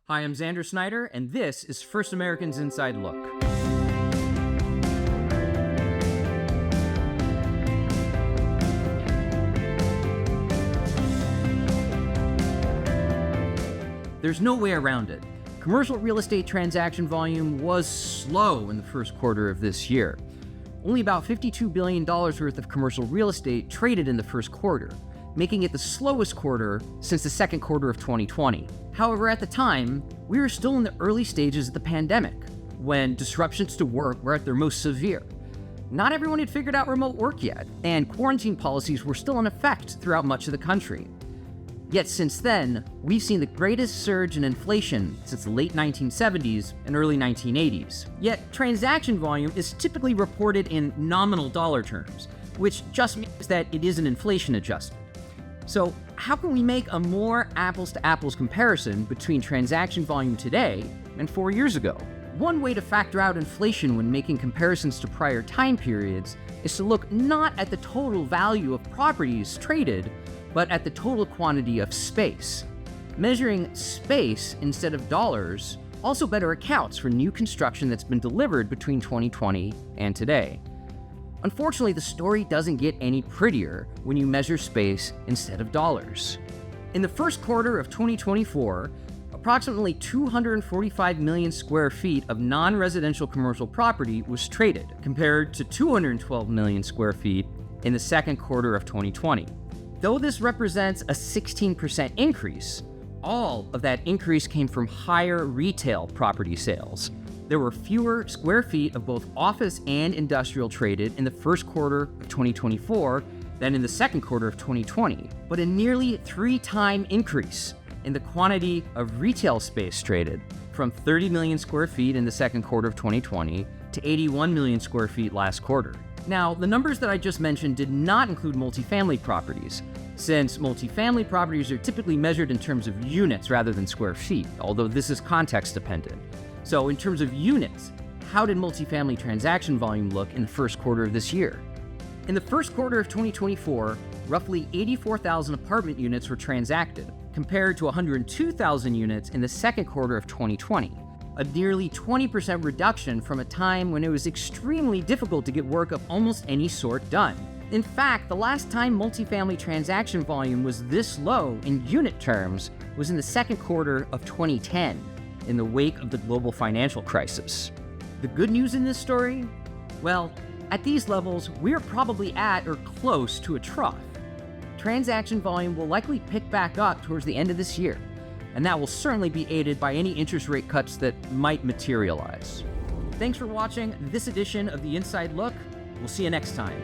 Hi, I'm Xander Snyder, and this is First American's Inside Look. There's no way around it. Commercial real estate transaction volume was slow in the first quarter of this year. Only about $52 billion worth of commercial real estate traded in the first quarter, making it the slowest quarter since the second quarter of 2020. However, at the time, we were still in the early stages of the pandemic, when disruptions to work were at their most severe. Not everyone had figured out remote work yet, and quarantine policies were still in effect throughout much of the country. Yet since then, we've seen the greatest surge in inflation since the late 1970s and early 1980s. Yet transaction volume is typically reported in nominal dollar terms, which just means that it isn't inflation adjusted. So how can we make a more apples-to-apples comparison between transaction volume today and 4 years ago? One way to factor out inflation when making comparisons to prior time periods is to look not at the total value of properties traded, but at the total quantity of space. Measuring space instead of dollars also better accounts for new construction that's been delivered between 2020 and today. Unfortunately, the story doesn't get any prettier when you measure space instead of dollars. In the first quarter of 2024, approximately 245 million square feet of non-residential commercial property was traded, compared to 212 million square feet in the second quarter of 2020. Though this represents a 16% increase, all of that increase came from higher retail property sales. There were fewer square feet of both office and industrial traded in the first quarter of 2024 than in the second quarter of 2020, but a nearly 3-time increase in the quantity of retail space traded, from 30 million square feet in the second quarter of 2020 to 81 million square feet last quarter. Now, the numbers that I just mentioned did not include multifamily properties, since multifamily properties are typically measured in terms of units rather than square feet, although this is context dependent. So in terms of units, how did multifamily transaction volume look in the first quarter of this year? In the first quarter of 2024, roughly 84,000 apartment units were transacted, compared to 102,000 units in the second quarter of 2020, a nearly 20% reduction from a time when it was extremely difficult to get work of almost any sort done. In fact, the last time multifamily transaction volume was this low in unit terms was in the second quarter of 2010. In the wake of the global financial crisis. The good news in this story? Well, at these levels, we're probably at or close to a trough. Transaction volume will likely pick back up towards the end of this year, and that will certainly be aided by any interest rate cuts that might materialize. Thanks for watching this edition of The Inside Look. We'll see you next time.